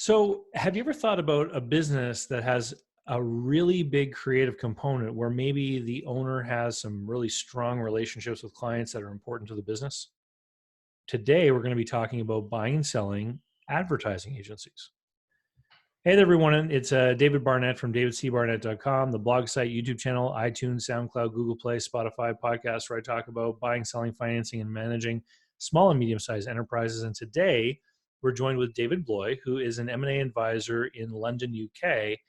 So, have you ever thought about a business that has a really big creative component where maybe the owner has some really strong relationships with clients that are important to the business? Today, we're going to be talking about buying and selling advertising agencies. Hey there, everyone. It's David Barnett from davidcbarnett.com, the blog site, YouTube channel, iTunes, SoundCloud, Google Play, Spotify, podcast, where I talk about buying, selling, financing, and managing small and medium-sized enterprises. And today, we're joined with David Blois, who is an M&A advisor in London, UK.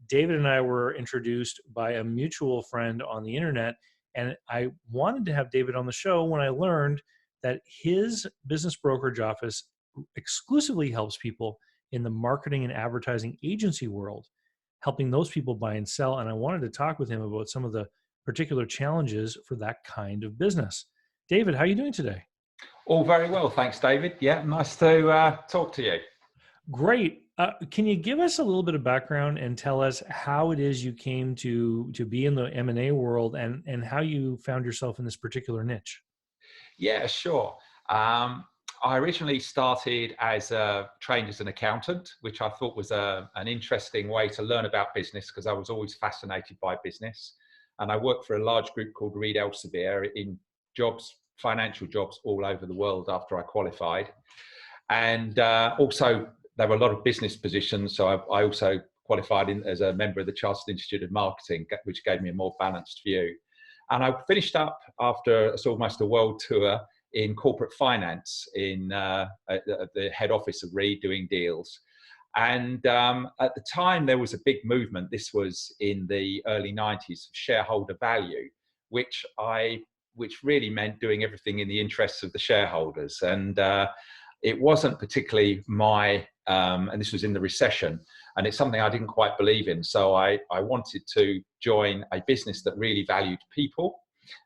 David and I were introduced by a mutual friend on the internet, and I wanted to have David on the show when I learned that his business brokerage office exclusively helps people in the marketing and advertising agency world, helping those people buy and sell. And I wanted to talk with him about some of the particular challenges for that kind of business. David, how are you doing today? All very well, thanks, David. Yeah, nice to talk to you. Great. Can you give us a little bit of background and tell us how it is you came to be in the M&A world and how you found yourself in this particular niche? Yeah, sure. I originally started trained as an accountant, which I thought was an interesting way to learn about business because I was always fascinated by business. And I worked for a large group called Reed Elsevier in financial jobs all over the world after I qualified. And also, there were a lot of business positions. So I also qualified as a member of the Chartered Institute of Marketing, which gave me a more balanced view. And I finished up after almost a world tour in corporate finance at the head office of Reed doing deals. And at the time, there was a big movement. This was in the early 90s of shareholder value, which really meant doing everything in the interests of the shareholders. And it wasn't particularly and this was in the recession, and it's something I didn't quite believe in. So I wanted to join a business that really valued people,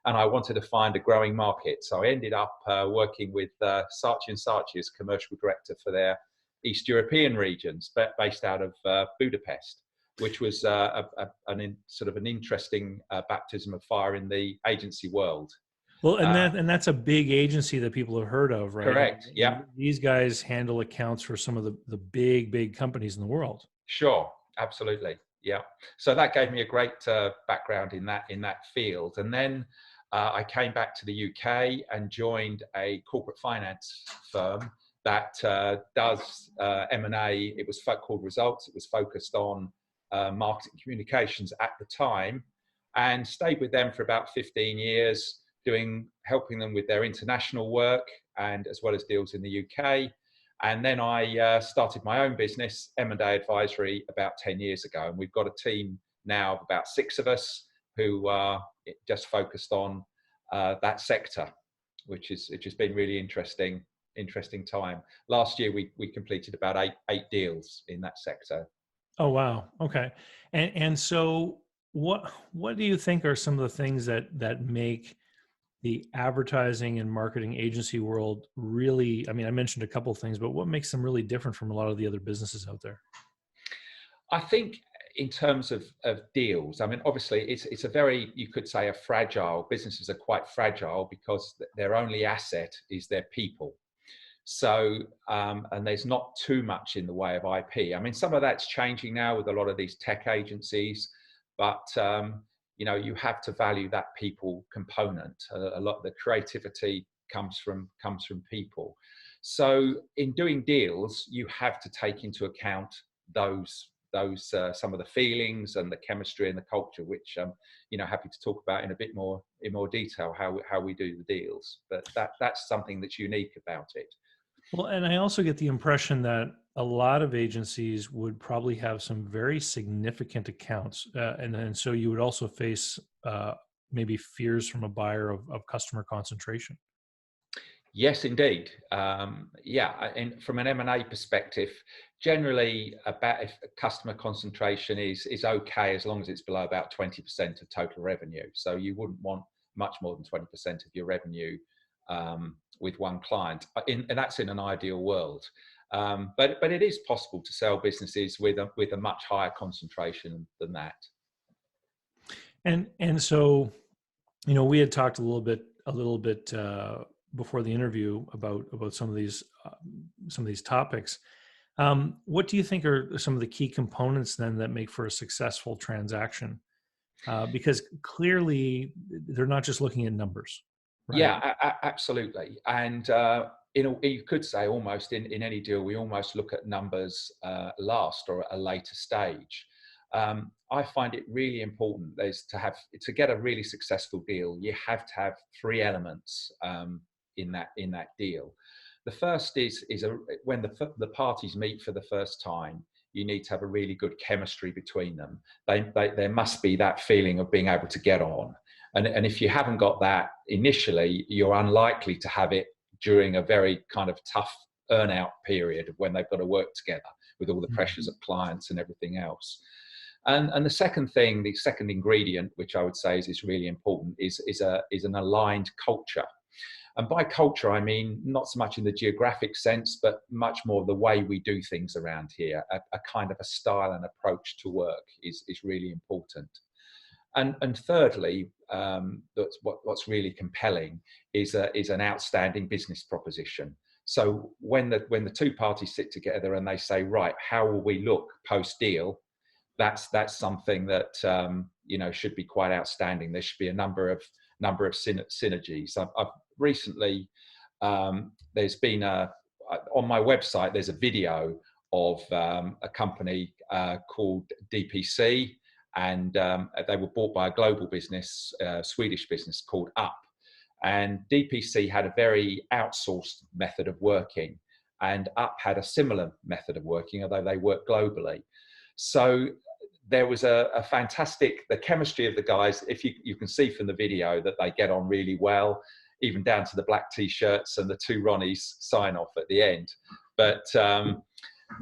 and I wanted to find a growing market. So I ended up working with Saatchi & Saatchi as commercial director for their East European regions, based out of Budapest, which was an interesting baptism of fire in the agency world. Well, and that's a big agency that people have heard of, right? Correct. Yeah. These guys handle accounts for some of the big companies in the world. Sure. Absolutely. Yeah. So that gave me a great background in that field. And then I came back to the UK and joined a corporate finance firm that does M&A. It was called Results. It was focused on marketing communications at the time, and stayed with them for about 15 years. Helping them with their international work and as well as deals in the UK. And then I started my own business, M&A Advisory, about 10 years ago. And we've got a team now of about 6 of us who are just focused on that sector, which has been really interesting time. Last year, we completed about eight deals in that sector. Oh, wow. Okay. And so what do you think are some of the things that make the advertising and marketing agency world really, I mean, I mentioned a couple of things, but what makes them really different from a lot of the other businesses out there? I think in terms of deals, I mean, obviously it's a very, you could say, businesses are quite fragile because their only asset is their people. So, and there's not too much in the way of IP. I mean, some of that's changing now with a lot of these tech agencies, but you have to value that people component. A lot of the creativity comes from people. So in doing deals, you have to take into account those some of the feelings and the chemistry and the culture, which happy to talk about in a bit more detail how we do the deals. But that's something that's unique about it. Well, and I also get the impression that a lot of agencies would probably have some very significant accounts. And so you would also face maybe fears from a buyer of customer concentration. Yes, indeed. And from an M&A perspective, generally if customer concentration is okay as long as it's below about 20% of total revenue. So you wouldn't want much more than 20% of your revenue with one client, and that's in an ideal world. But it is possible to sell businesses with a much higher concentration than that. And so, we had talked a little bit before the interview about some of these topics. What do you think are some of the key components then that make for a successful transaction? Because clearly they're not just looking at numbers, right? Yeah, absolutely. And you could say almost in any deal, we almost look at numbers last or at a later stage. I find it really important there's to get a really successful deal. You have to have three elements in that deal. The first is when the parties meet for the first time. You need to have a really good chemistry between them. There must be that feeling of being able to get on. And if you haven't got that initially, you're unlikely to have it during a very kind of tough earn-out period when they've got to work together with all the pressures Mhm. of clients and everything else. And the second thing, the second ingredient, which I would say is really important, is an aligned culture. And by culture, I mean not so much in the geographic sense, but much more the way we do things around here. A kind of a style and approach to work is really important. And thirdly, what's really compelling is an outstanding business proposition. So when the two parties sit together and they say, right, how will we look post deal? That's something that should be quite outstanding. There should be a number of synergies. I've recently there's been on my website there's a video of a company called DPC, and they were bought by a global business, Swedish business called Up. And DPC had a very outsourced method of working, and Up had a similar method of working, although they work globally. So there was a fantastic, the chemistry of the guys, if you can see from the video that they get on really well, even down to the black t-shirts and the two Ronnies sign off at the end. But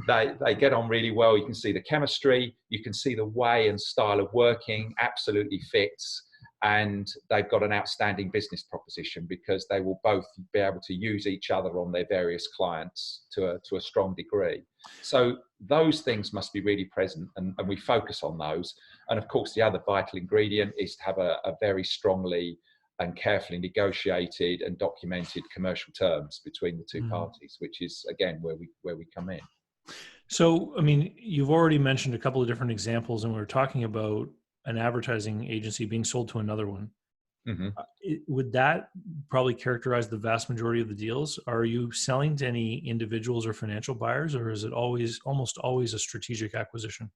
they get on really well. You can see the chemistry, you can see the way and style of working absolutely fits, and they've got an outstanding business proposition because they will both be able to use each other on their various clients to a strong degree. So those things must be really present, and we focus on those. And of course, the other vital ingredient is to have a very strongly and carefully negotiated and documented commercial terms between the two Mhm. parties, which is again where we come in. So, I mean, you've already mentioned a couple of different examples, and we were talking about an advertising agency being sold to another one. Mm-hmm. Would that probably characterize the vast majority of the deals? Are you selling to any individuals or financial buyers, or is it almost always a strategic acquisition?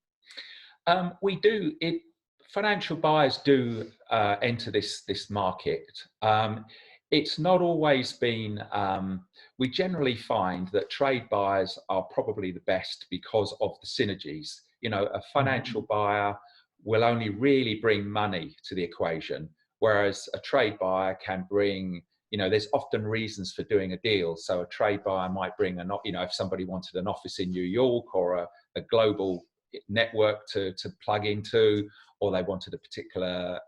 We do it. Financial buyers do enter this market. It's not always been. We generally find that trade buyers are probably the best because of the synergies. You know, a Mhm. financial buyer will only really bring money to the equation, whereas a trade buyer can bring. You know, there's often reasons for doing a deal. So a trade buyer might bring if somebody wanted an office in New York or a global network to plug into, or they wanted a particular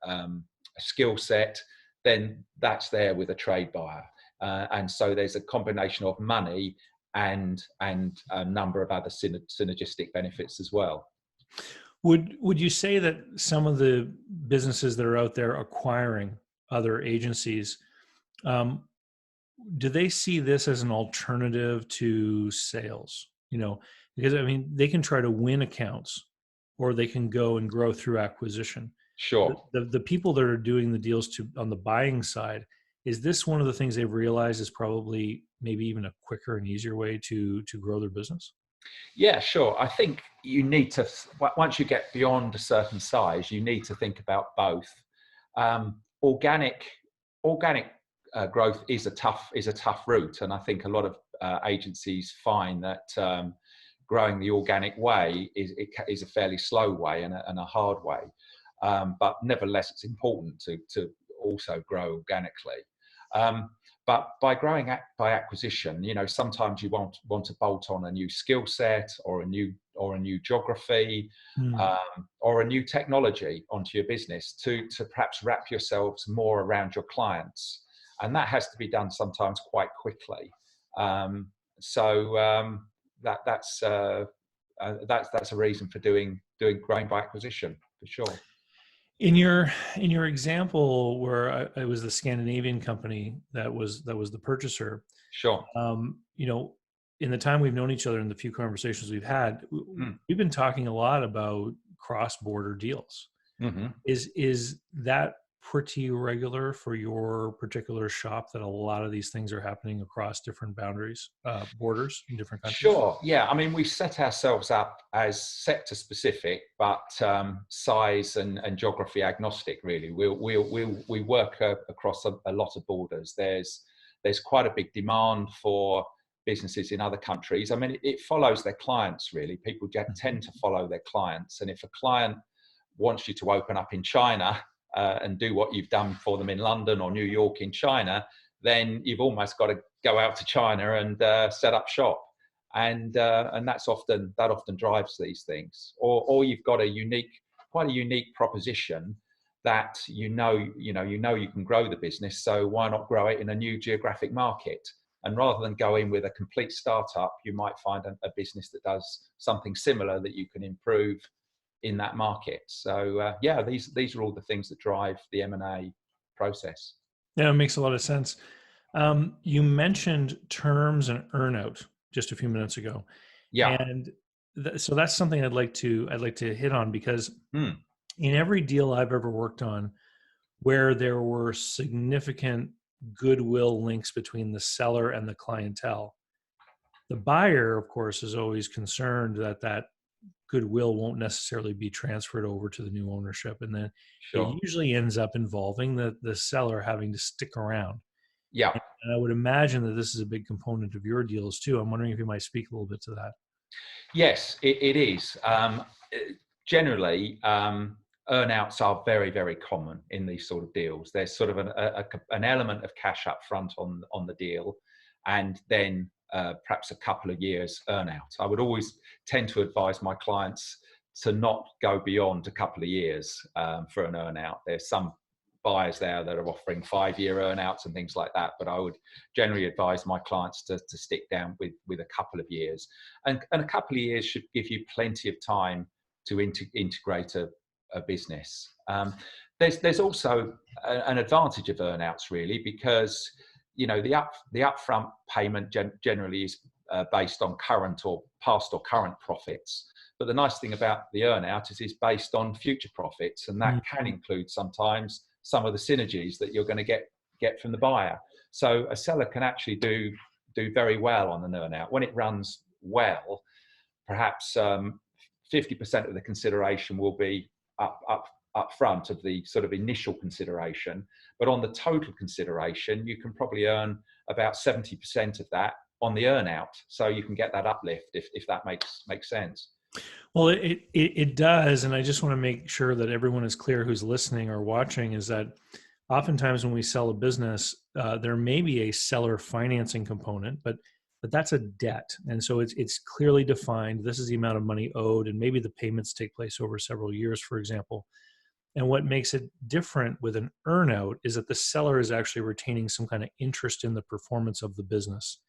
skill set, then that's there with a trade buyer. And so there's a combination of money and a number of other synergistic benefits as well. Would you say that some of the businesses that are out there acquiring other agencies, um, do they see this as an alternative to sales? Because I mean, they can try to win accounts, or they can go and grow through acquisition. The, Sure. the, the people that are doing the deals on the buying side, is this one of the things they've realized is probably maybe even a quicker and easier way to grow their business? Yeah, sure. I think you need to, once you get beyond a certain size, you need to think about both. Organic growth is a tough route, and I think a lot of agencies find that growing the organic way is a fairly slow way and a hard way. But nevertheless, it's important to also grow organically. Um, but by growing by acquisition, sometimes you want to bolt on a new skill set or a new geography, Hmm. or a new technology onto your business to perhaps wrap yourselves more around your clients, and that has to be done sometimes quite quickly. So that's a reason for doing growing by acquisition for sure. In your example, where I was the Scandinavian company that was the purchaser, Sure. um, you know, in the time we've known each other and the few conversations we've had, Mm. we've been talking a lot about cross-border deals. Hmm. Is that pretty regular for your particular shop, that a lot of these things are happening across different boundaries, borders in different countries? Sure. Yeah. I mean, we set ourselves up as sector specific, but size and geography agnostic. Really, we work across a lot of borders. There's quite a big demand for businesses in other countries. I mean, it follows their clients. Really, people tend to follow their clients, and if a client wants you to open up in China and do what you've done for them in London or New York in China, then you've almost got to go out to China and set up shop. And that often drives these things. Or you've got quite a unique proposition that you can grow the business. So why not grow it in a new geographic market? And rather than go in with a complete startup, you might find a business that does something similar that you can improve in that market. So yeah, these are all the things that drive the M&A process. Yeah, it makes a lot of sense. You mentioned terms and earnout just a few minutes ago, Yeah. and so that's something I'd like to hit on, because Mm. in every deal I've ever worked on where there were significant goodwill links between the seller and the clientele, the buyer, of course, is always concerned that that goodwill won't necessarily be transferred over to the new ownership, and then it Sure. usually ends up involving the seller having to stick around. Yeah. And I would imagine that this is a big component of your deals too. I'm wondering if you might speak a little bit to that. Yes, it is. Generally, earnouts are very, very common in these sort of deals. There's sort of an element of cash up front on the deal, and then perhaps a couple of years earnout. I would always tend to advise my clients to not go beyond a couple of years for an earnout. There's some buyers there that are offering 5-year earnouts and things like that, but I would generally advise my clients to stick down with a couple of years, and a couple of years should give you plenty of time to integrate a business. There's also an advantage of earnouts, really, because the upfront payment generally is based on current or past or current profits. But the nice thing about the earnout is it's based on future profits, and that can Mhm. include sometimes some of the synergies that you're going to get from the buyer. So a seller can actually do very well on an earnout when it runs well. Perhaps 50% of the consideration will be up front of the sort of initial consideration, but on the total consideration, you can probably earn about 70% of that on the earnout. So you can get that uplift if that makes sense. Well, it does, and I just want to make sure that everyone is clear who's listening or watching, is that oftentimes when we sell a business, there may be a seller financing component, but that's a debt, and so it's clearly defined. This is the amount of money owed, and maybe the payments take place over several years, for example. And what makes it different with an earnout is that the seller is actually retaining some kind of interest in the performance of the business.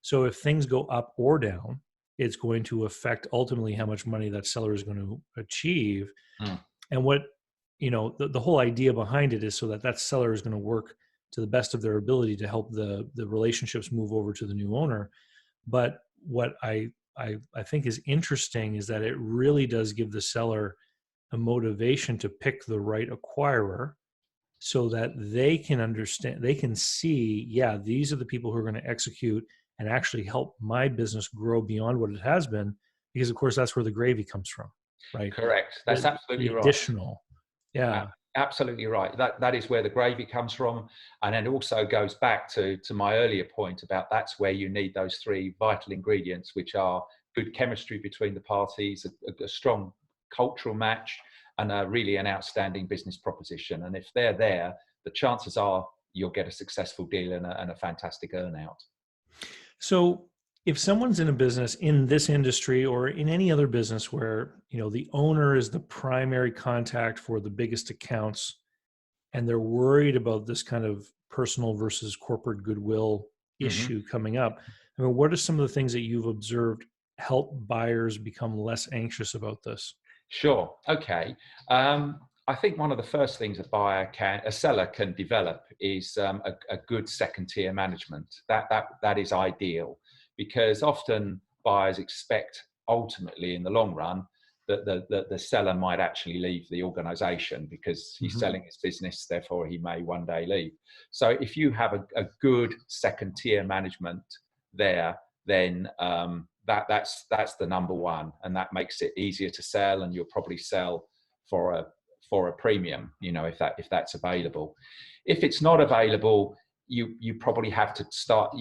So if things go up or down, it's going to affect ultimately how much money that seller is going to achieve. Mm. And what, the whole idea behind it is so that that seller is going to work to the best of their ability to help the relationships move over to the new owner. But what I think is interesting is that it really does give the seller a motivation to pick the right acquirer, so that they can understand, they can see, yeah, these are the people who are going to execute and actually help my business grow beyond what it has been, because of course that's where the gravy comes from, right? Correct. That's The absolutely right. additional, yeah. Absolutely right. That is where the gravy comes from, and it also goes back to my earlier point about that's where you need those three vital ingredients, which are good chemistry between the parties, a strong cultural match, and really an outstanding business proposition. And if they're there, the chances are you'll get a successful deal and a fantastic earnout. So if someone's in a business in this industry or in any other business where, the owner is the primary contact for the biggest accounts, and they're worried about this kind of personal versus corporate goodwill Hmm. issue coming up, I mean, what are some of the things that you've observed help buyers become less anxious about this? Sure. Okay. I think one of the first things a seller can develop is a good second tier management. That is ideal. because often buyers expect ultimately in the long run that the seller might actually leave the organization because he's selling his business, therefore he may one day leave. So if you have a good second tier management there, then that's the number one, and that makes it easier to sell, and you'll probably sell for a premium, if that's available. If it's not available, you probably have to start.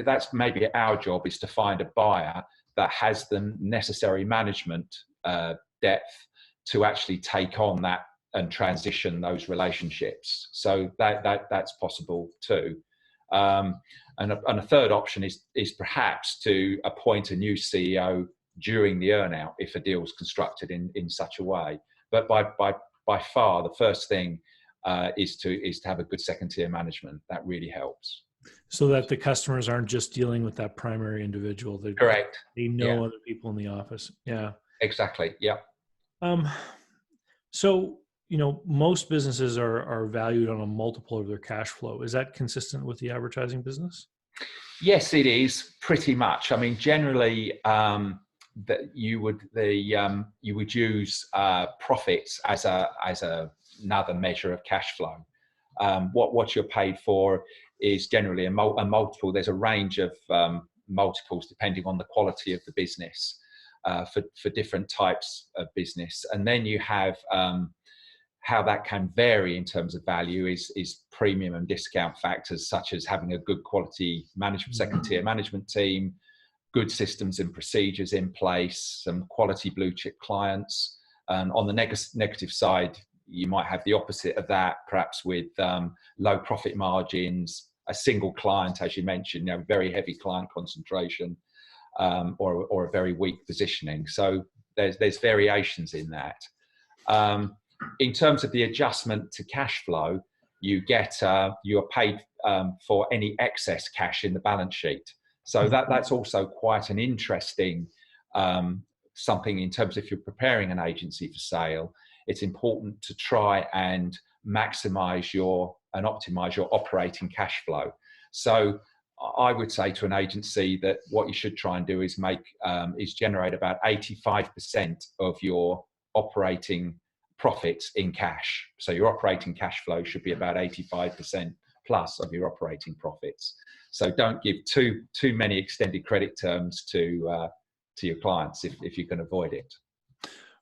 That's maybe our job, is to find a buyer that has the necessary management depth to actually take on that and transition those relationships. So that's possible too. And a third option is perhaps to appoint a new CEO during the earnout if a deal is constructed in such a way. But by far, the first thing is to have a good second tier management. That really helps. So that the customers aren't just dealing with that primary individual. Correct. They know other people in the office. Yeah. Exactly. Yeah. So, most businesses are valued on a multiple of their cash flow. Is that consistent with the advertising business? Yes, it is pretty much. I mean, generally, that you would use profits as another measure of cash flow. What you're paid for is generally a multiple. There's a range of multiples depending on the quality of the business for different types of business, and then you have how that can vary in terms of value is premium and discount factors, such as having a good quality second tier management team, good systems and procedures in place, some quality blue chip clients. And on the negative side, you might have the opposite of that, perhaps with low profit margins, a single client, as you mentioned, very heavy client concentration, or a very weak positioning. So there's variations in that. In terms of the adjustment to cash flow, you are paid for any excess cash in the balance sheet. So that's also quite an interesting something in terms of if you're preparing an agency for sale. It's important to try and maximize and optimize your operating cash flow. So I would say to an agency that what you should try and do is generate about 85% of your operating profits in cash. So your operating cash flow should be about 85% plus of your operating profits. So don't give too many extended credit terms to your clients if you can avoid it.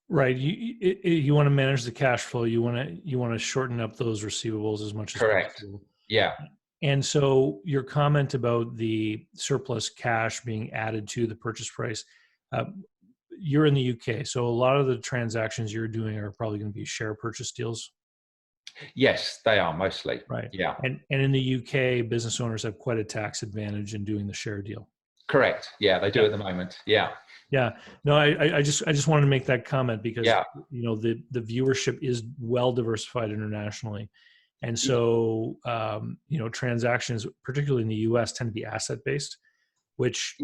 Right. You want to manage the cash flow. You want to shorten up those receivables as much as possible. Yeah. And so your comment about the surplus cash being added to the purchase price, you're in the UK, so a lot of the transactions you're doing are probably going to be share purchase deals. Yes, they are mostly. Right. Yeah. And in the UK, business owners have quite a tax advantage in doing the share deal. Correct. Yeah, they do at the moment. Yeah. Yeah. No, I just wanted to make that comment because the viewership is well diversified internationally. And so transactions, particularly in the US, tend to be asset based, which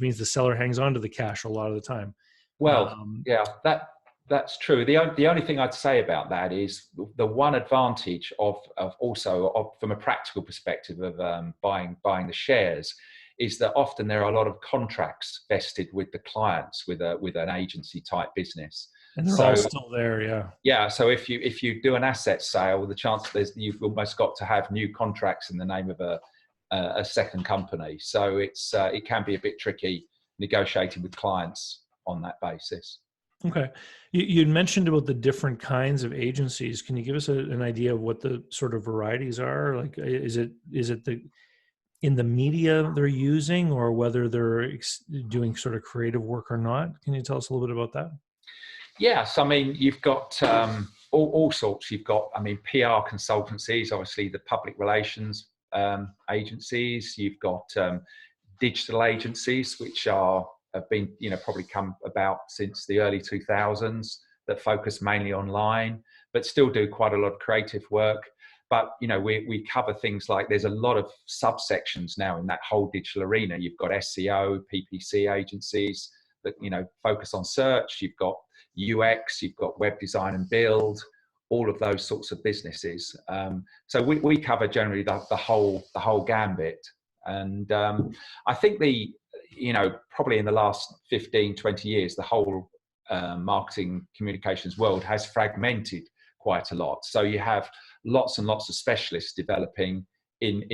means the seller hangs on to the cash a lot of the time. Well, that's true. The only thing I'd say about that is the one advantage of from a practical perspective of buying the shares is that often there are a lot of contracts vested with the clients with an agency type business. And they're all still there, yeah. Yeah, so if you do an asset sale, the chance you've almost got to have new contracts in the name of a second company. So it can be a bit tricky negotiating with clients on that basis. Okay. You'd mentioned about the different kinds of agencies. Can you give us an idea of what the sort of varieties are? Like, is it in the media they're using, or whether they're doing sort of creative work or not? Can you tell us a little bit about that? Yes, I mean, you've got all sorts. You've got, PR consultancies, obviously the public relations agencies. You've got digital agencies, which have been, probably come about since the early 2000s, that focus mainly online, but still do quite a lot of creative work. But, we cover things like, there's a lot of subsections now in that whole digital arena. You've got SEO, PPC agencies that, focus on search. You've got UX, you've got web design and build, all of those sorts of businesses. So we cover generally the whole gambit. And I think probably in the last 15, 20 years, the whole marketing communications world has fragmented quite a lot. So you have lots and lots of specialists developing in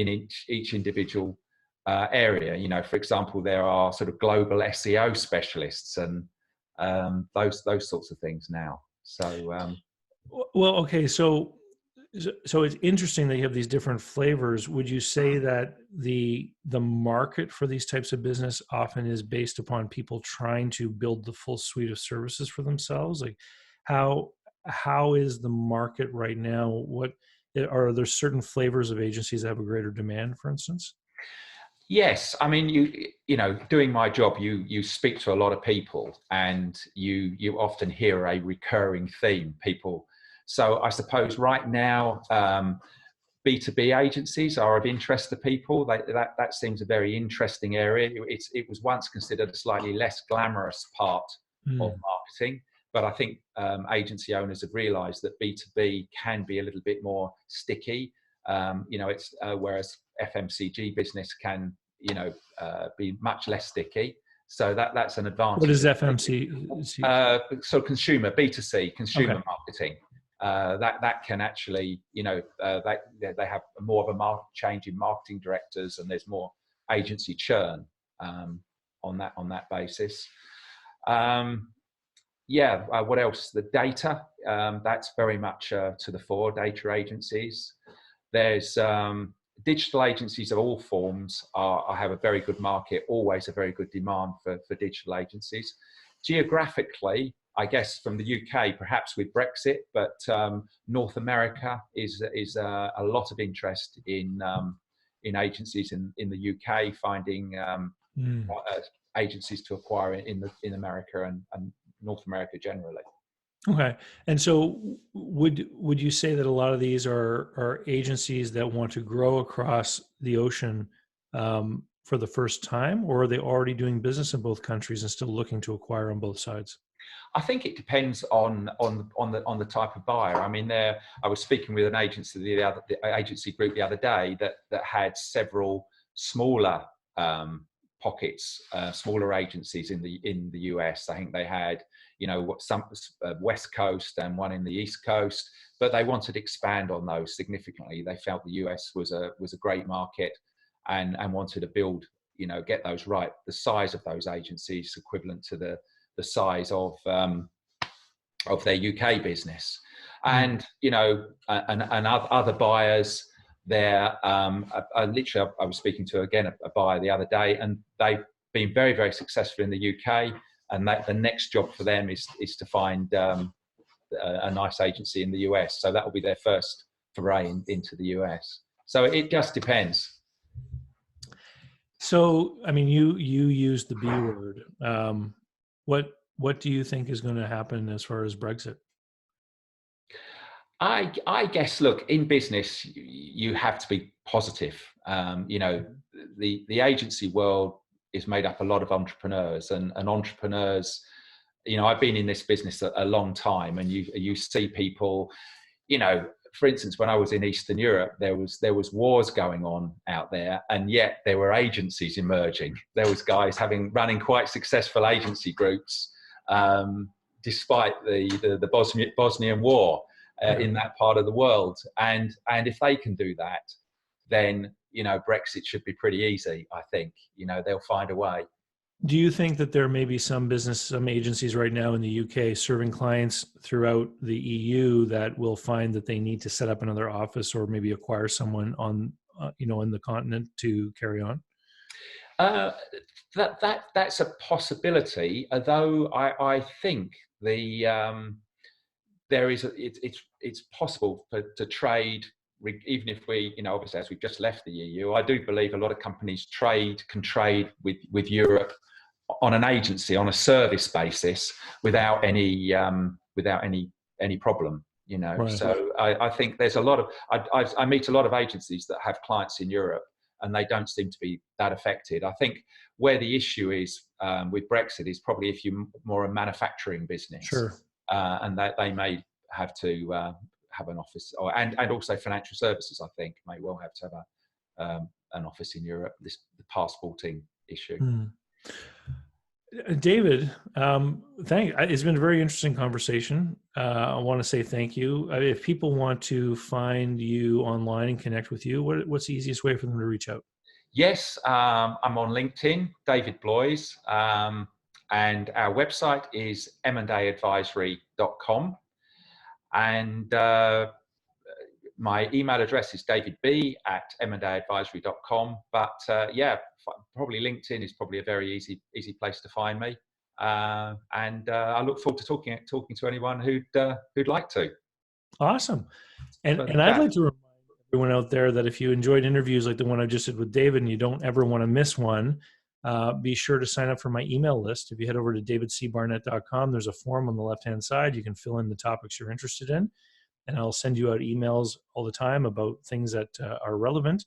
each individual area. For example, there are sort of global SEO specialists and those sorts of things now. So Well, okay, so it's interesting that you have these different flavors. Would you say that the market for these types of business often is based upon people trying to build the full suite of services for themselves? Like how is the market right now? What are there certain flavors of agencies that have a greater demand, for instance? yes, I mean, doing my job, you speak to a lot of people, and you often hear a recurring theme. So I suppose right now, B2B agencies are of interest to people. That seems a very interesting area. It was once considered a slightly less glamorous part of Mm. marketing, but I think agency owners have realised that B2B can be a little bit more sticky. It's whereas FMCG business can, be much less sticky. So that's an What advantage is of FMC? so consumer B2C Okay. consumer marketing. That can actually, they have more of a change in marketing directors, and there's more agency churn on that basis. What else? The data, that's very much to the fore. Data agencies. There's digital agencies of all forms have a very good market. Always a very good demand for digital agencies. Geographically, I guess from the UK, perhaps with Brexit, but North America is a lot of interest in agencies in the UK, finding Mm. agencies to acquire in America and North America generally. Okay. And so would you say that a lot of these are agencies that want to grow across the ocean for the first time, or are they already doing business in both countries and still looking to acquire on both sides? I think it depends on the type of buyer. I mean, I was speaking with an agency the agency group the other day that had several smaller pockets, smaller agencies in the US. I think they had some West Coast and one in the East Coast, but they wanted to expand on those significantly. They felt the US was a great market and wanted to build, get those right. The size of those agencies equivalent to the size of their UK business, and and other buyers. There, literally, I was speaking to again a buyer the other day, and they've been very, very successful in the UK. And the next job for them is to find a nice agency in the US. So that will be their first foray into the US. So it just depends. So, I mean, you used the B word. What do you think is going to happen as far as Brexit? I guess, look, in business, you have to be positive. The agency world is made up a lot of entrepreneurs, and entrepreneurs. I've been in this business a long time, and you see people. For instance, when I was in Eastern Europe, there was wars going on out there, and yet there were agencies emerging. There was guys running quite successful agency groups, despite the Bosnian War. In that part of the world, and if they can do that, then Brexit should be pretty easy. I think they'll find a way. Do you think that there may be some agencies right now in the UK serving clients throughout the EU that will find that they need to set up another office or maybe acquire someone on in the continent to carry on? That's a possibility. Although I think it's possible to trade, even if we, obviously as we've just left the EU. I do believe a lot of companies can trade with Europe on an agency, on a service basis, without any problem. Right. So I think there's a lot of I meet a lot of agencies that have clients in Europe, and they don't seem to be that affected. I think where the issue is with Brexit is probably if you're more a manufacturing business. Sure. And that they may have to have an office, and also financial services. I think may well have to have an office in Europe. The passporting issue. Hmm. David, it's been a very interesting conversation. I want to say thank you. If people want to find you online and connect with you, what's the easiest way for them to reach out? Yes, I'm on LinkedIn, David Blois, and our website is m&aadvisory.com. And my email address is davidb@m&aadvisory.com. But yeah, probably LinkedIn is probably a very easy place to find me. And I look forward to talking to anyone who'd like to. Awesome. Further And I'd chat. like to remind everyone out there that if you enjoyed interviews like the one I just did with David and you don't ever want to miss one, be sure to sign up for my email list. If you head over to davidcbarnett.com, there's a form on the left-hand side. You can fill in the topics you're interested in, and I'll send you out emails all the time about things that are relevant.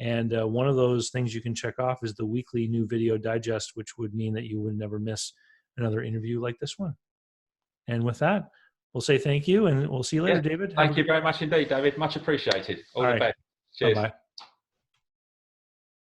And one of those things you can check off is the weekly new video digest, which would mean that you would never miss another interview like this one. And with that, we'll say thank you, and we'll see you later, Yeah, David. Have a thank you good very much indeed, David. Much appreciated. All All the right. best. Cheers. Bye-bye.